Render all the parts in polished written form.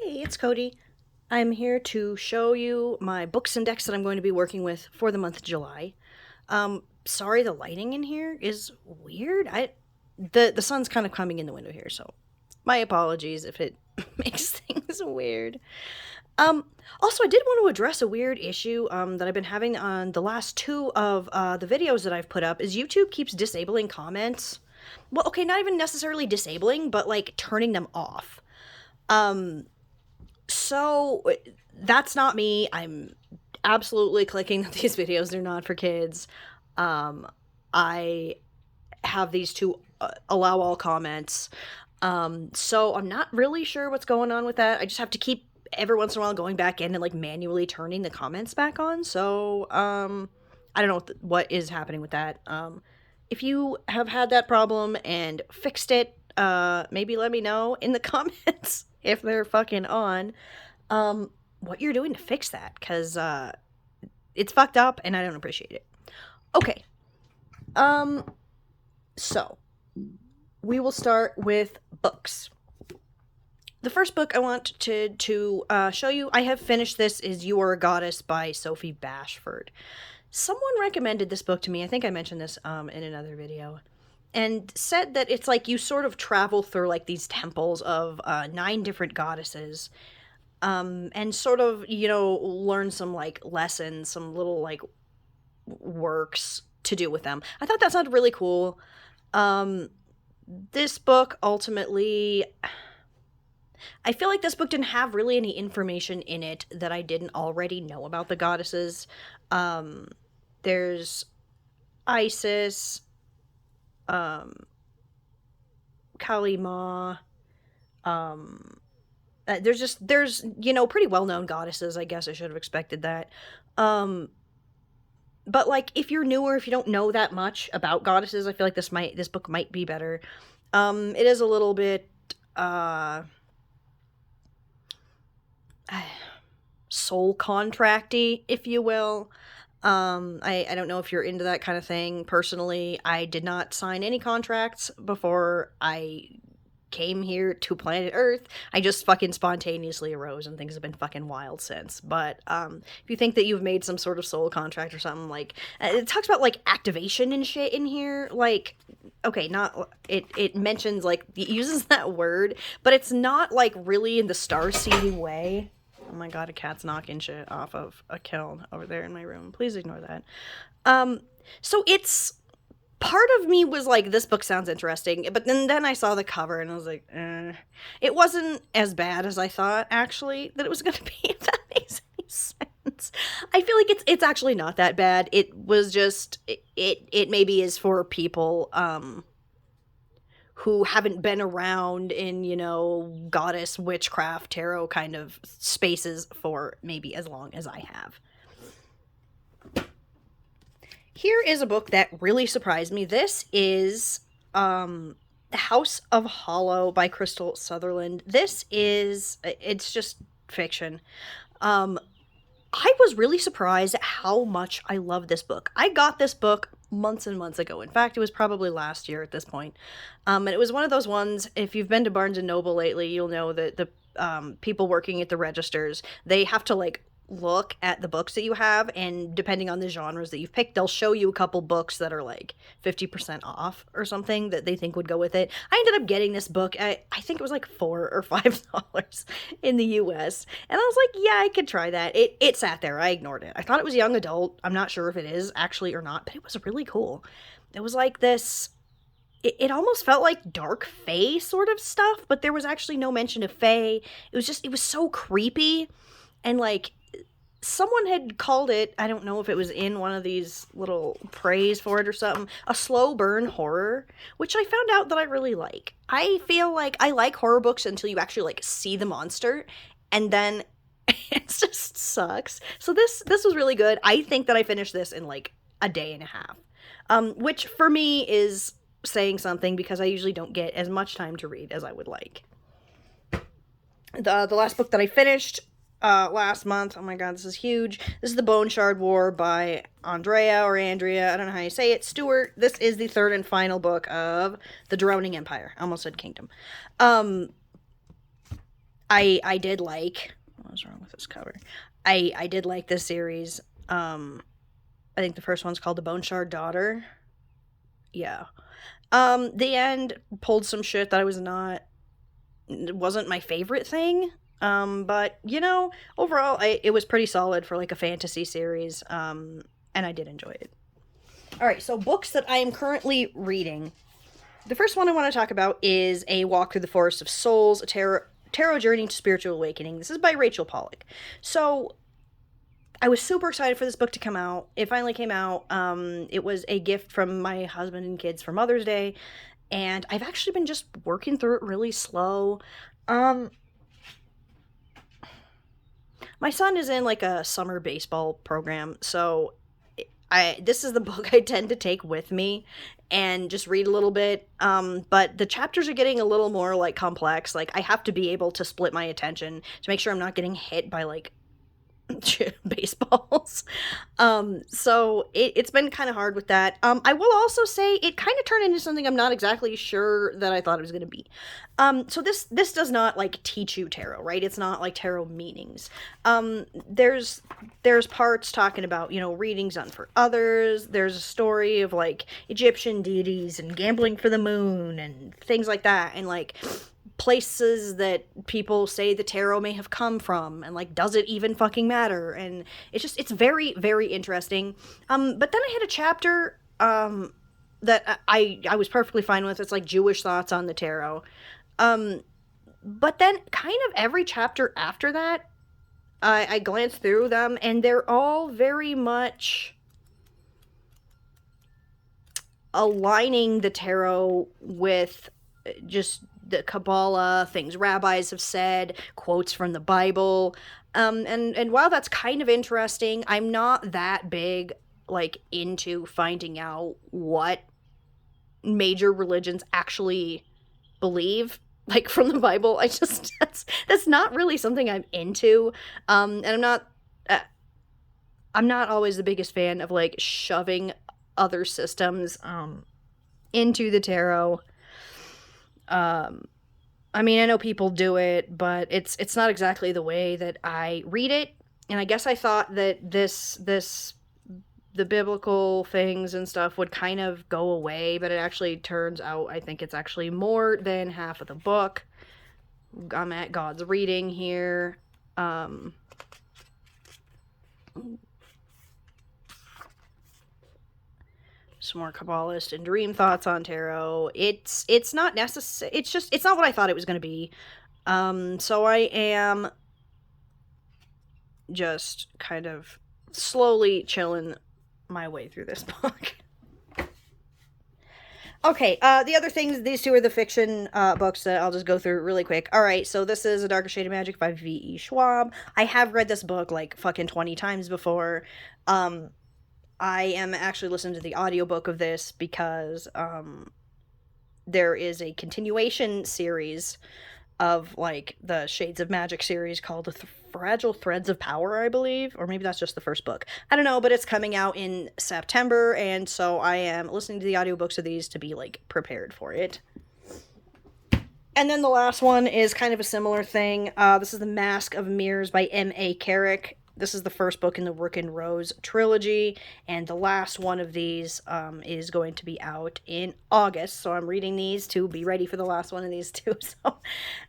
Hey, it's Cody. I'm here to show you my books and decks that I'm going to be working with for the month of July. Sorry the lighting in here is weird. The sun's kind of coming in the window here, so my apologies if it makes things weird. Um, Also, I did want to address a weird issue that I've been having on the last two of the videos that I've put up. Is YouTube keeps disabling comments. Well, okay, not even necessarily disabling, but like turning them off. Um, so that's not me. I'm absolutely clicking that these videos are not for kids. Um, I have these to allow all comments. So I'm not really sure what's going on with that. I just have to keep every once in a while going back in and like manually turning the comments back on. So I don't know what is happening with that. If you have had that problem and fixed it, maybe let me know in the comments if they're fucking on. What you're doing to fix that, because it's fucked up and I don't appreciate it. Okay. Um, so we will start with books. The first book I want to show you, I have finished this, is You Are a Goddess by Sophie Bashford. Someone recommended this book to me. I think I mentioned this in another video. And said that it's like you sort of travel through like these temples of 9 different goddesses, and sort of, learn some like lessons, some little like works to do with them. I thought that sounded really cool. This book ultimately, I feel like this book didn't have really any information in it that I didn't already know about the goddesses. There's Isis, um, Kali Ma, there's pretty well-known goddesses. I guess I should have expected that. Um, but like if you're newer, if you don't know that much about goddesses, I feel like this book might be better. It is a little bit uh soul contracty, if you will. I don't know if you're into that kind of thing. Personally, I did not sign any contracts before I came here to planet Earth. I just fucking spontaneously arose, and things have been fucking wild since. But if you think that you've made some sort of soul contract or something, like it talks about like activation and shit in here, like okay, not it mentions like it uses that word, but it's not like really in the starseedy way. Oh my god, a cat's knocking shit off of a kiln over there in my room. Please ignore that. Um, so it's part of me was like, this book sounds interesting, but then I saw the cover and I was like, it wasn't as bad as I thought actually that it was going to be. If that makes any sense, I feel like it's actually not that bad. It was just it maybe is for people who haven't been around in, goddess, witchcraft, tarot kind of spaces for maybe as long as I have. Here is a book that really surprised me. This is House of Hollow by Crystal Sutherland. It's just fiction. Um, I was really surprised at how much I love this book. I got this book months and months ago. In fact, it was probably last year at this point. And it was one of those ones, if you've been to Barnes and Noble lately, you'll know that the people working at the registers, they have to like look at the books that you have, and depending on the genres that you've picked, they'll show you a couple books that are like 50% off or something that they think would go with it. I ended up getting this book at, I think it was like $4 or $5 in the US, and I was like, yeah, I could try that. It sat there. I ignored it. I thought it was young adult. I'm not sure if it is actually or not, but it was really cool. It was like this, it almost felt like dark fae sort of stuff, but there was actually no mention of fae. It was so creepy, and like someone had called it, I don't know if it was in one of these little praise for it or something, a slow burn horror, which I found out that I really like. I feel like I like horror books until you actually like see the monster, and then it just sucks. So this was really good. I think that I finished this in like a day and a half. Which for me is saying something because I usually don't get as much time to read as I would like. The last book that I finished last month. Oh my god, this is huge. This is The Bone Shard War by Andrea or Andrea. I don't know how you say it. Stewart. This is the third and final book of The Drowning Empire. I almost said Kingdom. I did like, what was wrong with this cover? I did like this series. I think the first one's called The Bone Shard Daughter. Yeah. The end pulled some shit that I was not, it wasn't my favorite thing. But you know, overall, it was pretty solid for like a fantasy series. And I did enjoy it. All right, so books that I am currently reading. The first one I want to talk about is A Walk Through the Forest of Souls, a tarot journey to spiritual awakening. This is by Rachel Pollack. So I was super excited for this book to come out. It finally came out. It was a gift from my husband and kids for Mother's Day, and I've actually been just working through it really slow. My son is in like a summer baseball program, so this is the book I tend to take with me and just read a little bit. But the chapters are getting a little more like complex. Like I have to be able to split my attention to make sure I'm not getting hit by like baseballs. So it's been kind of hard with that. I will also say it kind of turned into something I'm not exactly sure that I thought it was going to be. So this does not like teach you tarot, right? It's not like tarot meanings. There's parts talking about, you know, readings done for others. There's a story of like Egyptian deities and gambling for the moon and things like that, and like places that people say the tarot may have come from, and like does it even fucking matter? And it's very very interesting. But then I had a chapter that I was perfectly fine with. It's like Jewish thoughts on the tarot. But then kind of every chapter after that, I glanced through them and they're all very much aligning the tarot with just the Kabbalah, things rabbis have said, quotes from the Bible. And while that's kind of interesting, I'm not that big like into finding out what major religions actually believe like from the Bible. I just that's not really something I'm into. And uh, I'm not always the biggest fan of like shoving other systems into the tarot. I mean, I know people do it, but it's not exactly the way that I read it. And I guess I thought that the biblical things and stuff would kind of go away, but it actually turns out I think it's actually more than half of the book. I'm at God's reading here. Some more Kabbalist and dream thoughts on tarot. It's not necessary. It's not what I thought it was going to be. So I am just kind of slowly chilling my way through this book. Okay, the other things, these two are the fiction books that I'll just go through really quick. All right, so this is A Darker Shade of Magic by V.E. Schwab. I have read this book like fucking 20 times before. I am actually listening to the audiobook of this because there is a continuation series of like the Shades of Magic series called The Fragile Threads of Power, I believe, or maybe that's just the first book. I don't know, but it's coming out in September, and so I am listening to the audiobooks of these to be like prepared for it. And then the last one is kind of a similar thing. This is The Mask of Mirrors by M.A. Carrick. This is the first book in the Rook and Rose trilogy, and the last one of these is going to be out in August, so I'm reading these to be ready for the last one of these too. So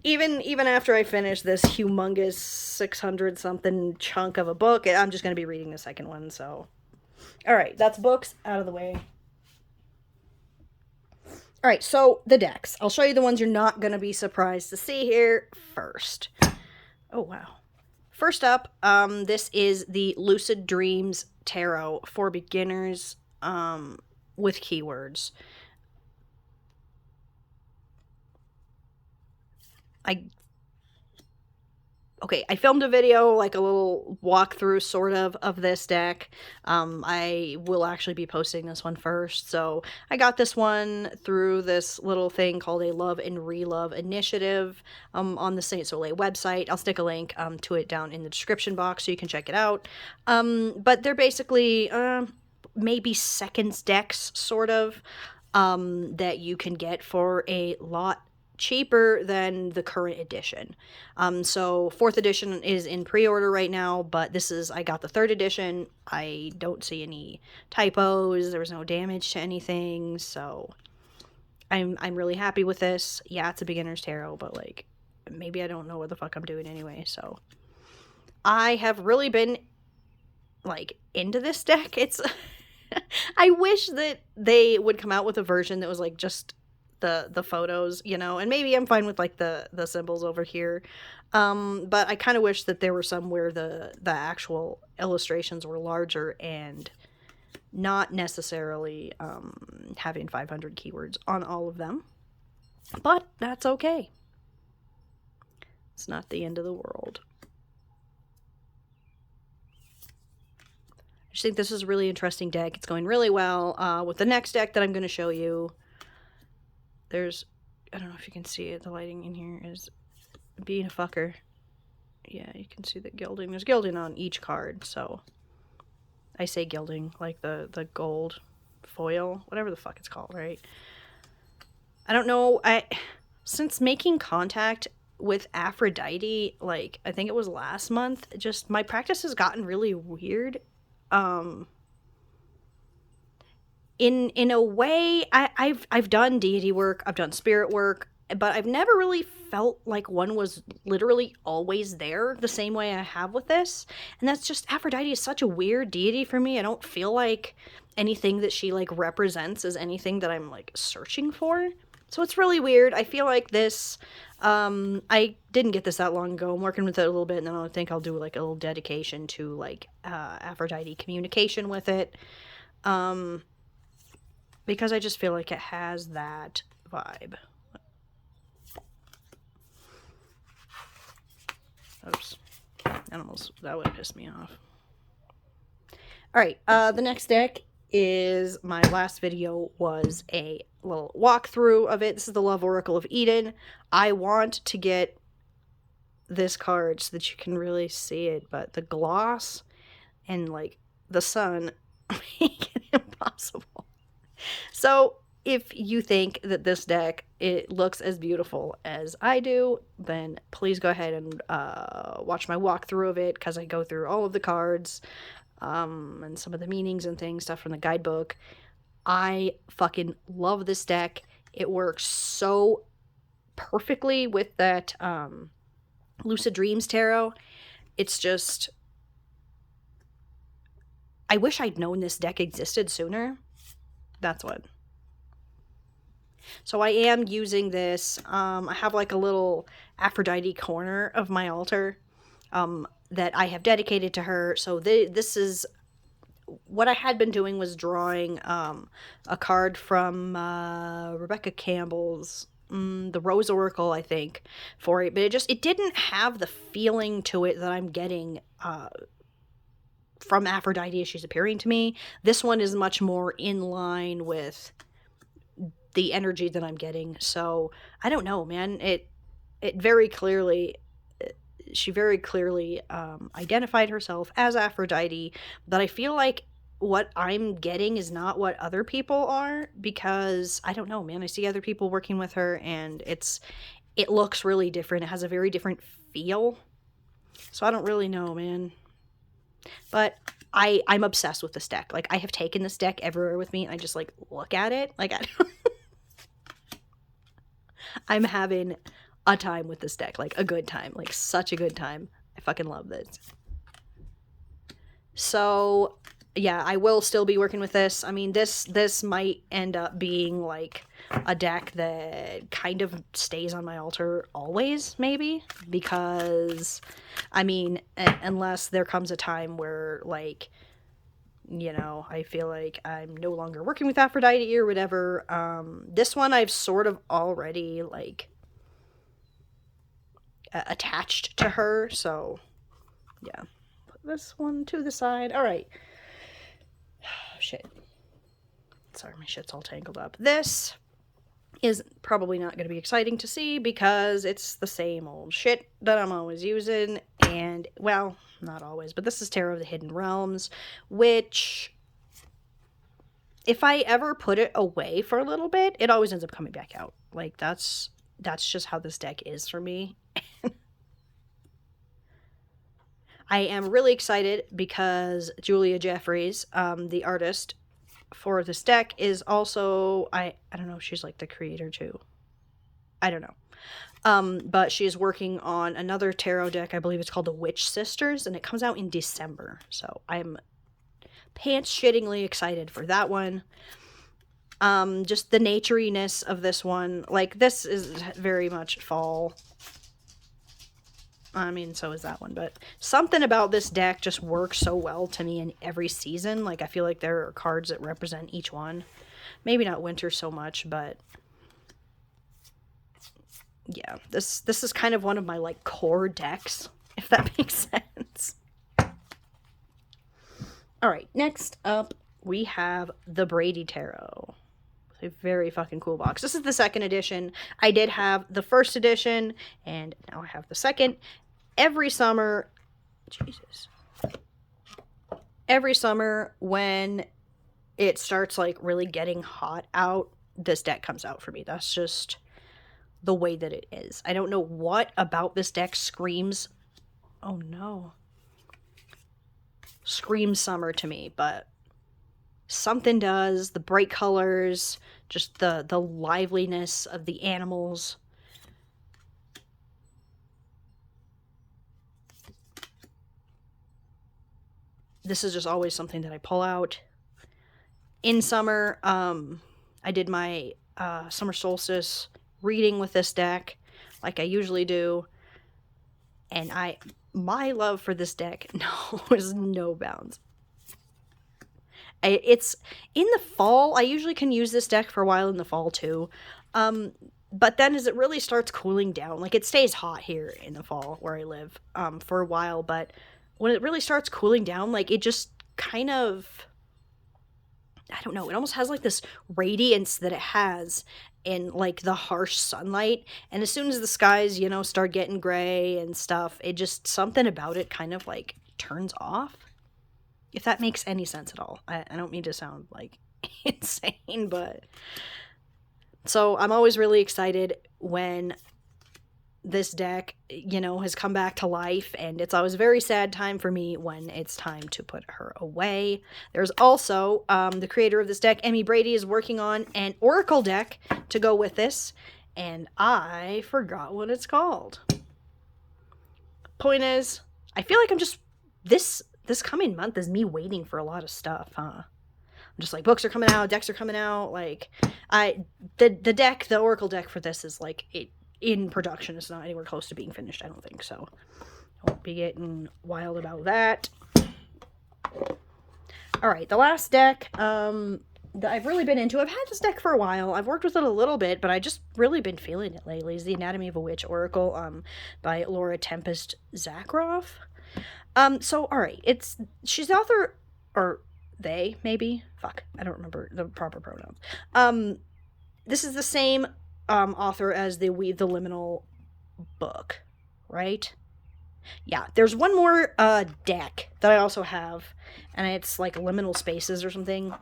even after I finish this humongous 600-something chunk of a book, I'm just going to be reading the second one, so... Alright, that's books out of the way. Alright, so the decks. I'll show you the ones you're not going to be surprised to see here first. Oh, wow. First up, this is the Lucid Dreams Tarot for beginners with keywords. I filmed a video, like a little walkthrough sort of this deck. I will actually be posting this one first. So I got this one through this little thing called a Love and Relove initiative on the Saint Soleil website. I'll stick a link to it down in the description box so you can check it out. But they're basically maybe seconds decks, sort of, that you can get for a lot cheaper than the current edition. So 4th edition is in pre-order right now, but I got the 3rd edition. I don't see any typos. There was no damage to anything, so I'm really happy with this. Yeah, it's a beginner's tarot, but like maybe I don't know what the fuck I'm doing anyway. So I have really been like into this deck. It's I wish that they would come out with a version that was like just the photos, you know, and maybe I'm fine with like the symbols over here. But I kind of wish that there were some where the actual illustrations were larger and not necessarily having 500 keywords on all of them. But that's okay. It's not the end of the world. I just think this is a really interesting deck. It's going really well with the next deck that I'm going to show you. There's, I don't know if you can see it, the lighting in here is being a fucker. Yeah, you can see the gilding. There's gilding on each card, so I say gilding, like the gold foil, whatever the fuck it's called, right? I don't know, since making contact with Aphrodite, like, I think it was last month, just, my practice has gotten really weird. In a way, I've done deity work, I've done spirit work, but I've never really felt like one was literally always there the same way I have with this. And that's just, Aphrodite is such a weird deity for me. I don't feel like anything that she like represents is anything that I'm like searching for. So it's really weird. I feel like this, I didn't get this that long ago. I'm working with it a little bit, and then I think I'll do like a little dedication to like Aphrodite communication with it. Because I just feel like it has that vibe. Oops. Animals, that would piss me off. Alright, the next deck is, my last video was a little walkthrough of it. This is the Love Oracle of Eden. I want to get this card so that you can really see it, but the gloss and like the sun make it impossible. So if you think that this deck, it looks as beautiful as I do, then please go ahead and watch my walkthrough of it, because I go through all of the cards and some of the meanings and things, stuff from the guidebook. I fucking love this deck. It works so perfectly with that Lucid Dreams Tarot. It's just, I wish I'd known this deck existed sooner. That's what. So I am using this. I have like a little Aphrodite corner of my altar that I have dedicated to her. So this is what I had been doing, was drawing a card from Rebecca Campbell's the Rose Oracle, I think, for it, but it didn't have the feeling to it that I'm getting from Aphrodite as she's appearing to me. This one is much more in line with the energy that I'm getting. So I don't know, man. She very clearly identified herself as Aphrodite, but I feel like what I'm getting is not what other people are, because I don't know, man. I see other people working with her, and it looks really different. It has a very different feel. So I don't really know, man. But I'm obsessed with this deck. Like, I have taken this deck everywhere with me, and I just like look at it. Like, I'm having a time with this deck, like a good time, like such a good time. I fucking love this. So yeah, I will still be working with this. I mean, this might end up being like a deck that kind of stays on my altar always, maybe, because I mean, unless there comes a time where, like, you know, I feel like I'm no longer working with Aphrodite or whatever. This one I've sort of already like attached to her, so yeah. Put this one to the side. All right. Shit. Sorry, my shit's all tangled up. This is probably not going to be exciting to see, because it's the same old shit that I'm always using, and, well, not always, but this is Tarot of the Hidden Realms, which, if I ever put it away for a little bit, it always ends up coming back out. Like, that's that's just how this deck is for me. I am really excited because Julia Jeffries, the artist for this deck, is also, I don't know if she's like the creator too. I don't know. But she is working on another tarot deck. I believe it's called the Witch Sisters, and it comes out in December. So I'm pants-shittingly excited for that one. Just the natureiness of this one. Like, this is very much fall. I mean, so is that one, but something about this deck just works so well to me in every season. Like, I feel like there are cards that represent each one. Maybe not winter so much, but yeah, this is kind of one of my, like, core decks, if that makes sense. All right, next up, we have the Brady Tarot. A very fucking cool box. This is the second edition. I did have the first edition, and now I have the second. Every summer, Jesus. Every summer when it starts, like, really getting hot out, this deck comes out for me. That's just the way that it is. I don't know what about this deck screams, oh no, screams summer to me, but something does. The bright colors, just the liveliness of the animals. This is just always something that I pull out. In summer, I did my summer solstice reading with this deck, like I usually do. And my love for this deck knows no bounds. It's in the fall. I usually can use this deck for a while in the fall too. But then as it really starts cooling down, like, it stays hot here in the fall where I live for a while, but when it really starts cooling down, like, it just kind of, I don't know, it almost has like this radiance that it has in, like, the harsh sunlight. And as soon as the skies, you know, start getting gray and stuff, it just, something about it kind of, like, turns off. If that makes any sense at all. I don't mean to sound, like, insane, but so I'm always really excited when this deck, you know, has come back to life, and it's always a very sad time for me when it's time to put her away. There's also the creator of this deck, Emmy Brady, is working on an oracle deck to go with this, and I forgot what it's called. Point is, I feel like I'm just, this coming month is me waiting for a lot of stuff, huh? I'm just like, books are coming out, decks are coming out, like, the oracle deck for this is, like, in production. It's not anywhere close to being finished, I don't think, so I won't be getting wild about that. Alright, the last deck that I've really been into, I've had this deck for a while, I've worked with it a little bit, but I just really been feeling it lately, is the Anatomy of a Witch Oracle by Laura Tempest Zakroff. So, alright, she's the author, or they, maybe? Fuck, I don't remember the proper pronouns. This is the same author as the Weave the Liminal book, right? Yeah, there's one more deck that I also have, and it's like Liminal Spaces or something,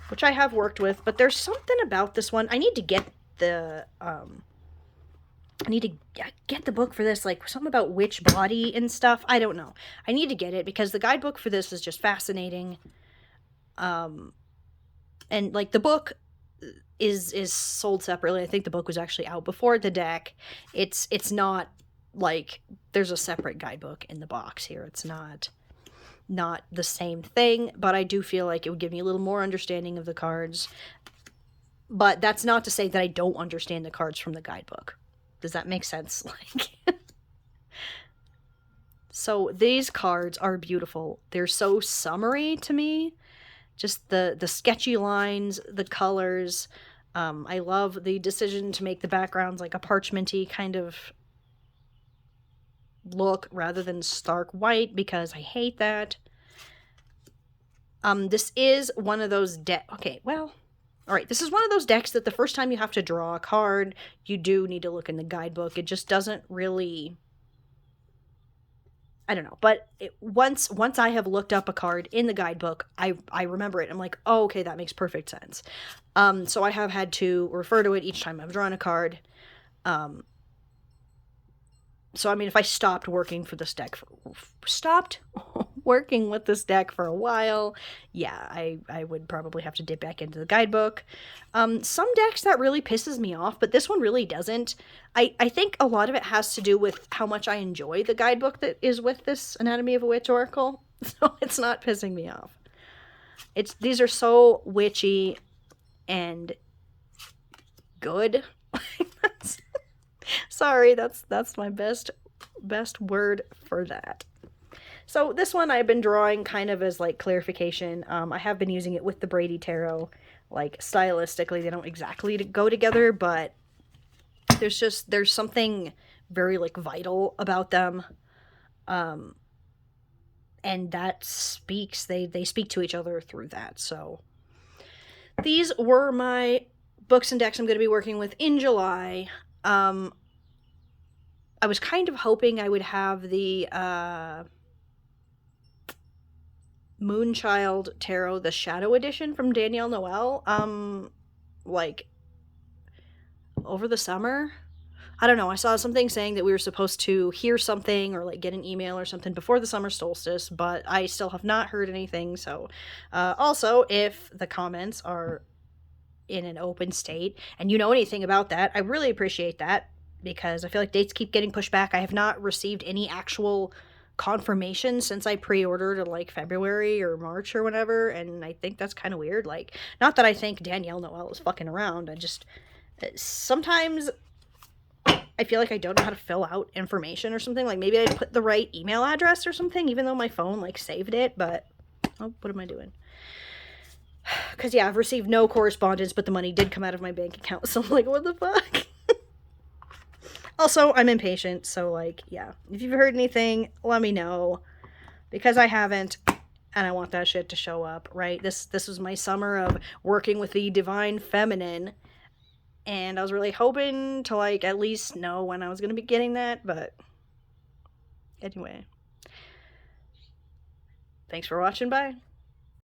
which I have worked with, but there's something about this one. I need to get the book for this, like something about witch body and stuff. I don't know. I need to get it because the guidebook for this is just fascinating. And like the book is sold separately. I think the book was actually out before the deck. It's not like there's a separate guidebook in the box here. It's not the same thing, but I do feel like it would give me a little more understanding of the cards. But that's not to say that I don't understand the cards from the guidebook. Does that make sense? Like, so these cards are beautiful. They're so summery to me. Just the sketchy lines, the colors. I love the decision to make the backgrounds like a parchmenty kind of look rather than stark white, because I hate that. This is one of those okay, well, all right, this is one of those decks that the first time you have to draw a card, you do need to look in the guidebook. It just doesn't really, I don't know, but once I have looked up a card in the guidebook, I remember it. I'm like, oh, okay, that makes perfect sense. So I have had to refer to it each time I've drawn a card. So I mean, if I stopped working with this deck for a while, yeah, I would probably have to dip back into the guidebook. Some decks that really pisses me off, but this one really doesn't. I think a lot of it has to do with how much I enjoy the guidebook that is with this Anatomy of a Witch Oracle. So it's not pissing me off. These are so witchy and good. Sorry, that's my best word for that. So this one I've been drawing kind of as like clarification. I have been using it with the Brady Tarot. Like stylistically, they don't exactly go together, but there's something very like vital about them, and that speaks. They speak to each other through that. So these were my books and decks I'm going to be working with in July. I was kind of hoping I would have the Moonchild Tarot, the Shadow Edition from Danielle Noel, like over the summer. I don't know. I saw something saying that we were supposed to hear something or like get an email or something before the summer solstice, but I still have not heard anything. So, also, if the comments are in an open state and you know anything about that, I really appreciate that, because I feel like dates keep getting pushed back. I have not received any actual confirmation since I pre-ordered in like February or March or whatever, and I think that's kind of weird. Like, not that I think Danielle Noel is fucking around. I just sometimes I feel like I don't know how to fill out information or something. Like maybe I put the right email address or something, even though my phone like saved it, but oh, what am I doing? Because yeah, I've received no correspondence, but the money did come out of my bank account, so I'm like, what the fuck? Also, I'm impatient, so like, yeah. If you've heard anything, let me know. Because I haven't, and I want that shit to show up, right? This was my summer of working with the Divine Feminine, and I was really hoping to like at least know when I was going to be getting that, but anyway. Thanks for watching, bye.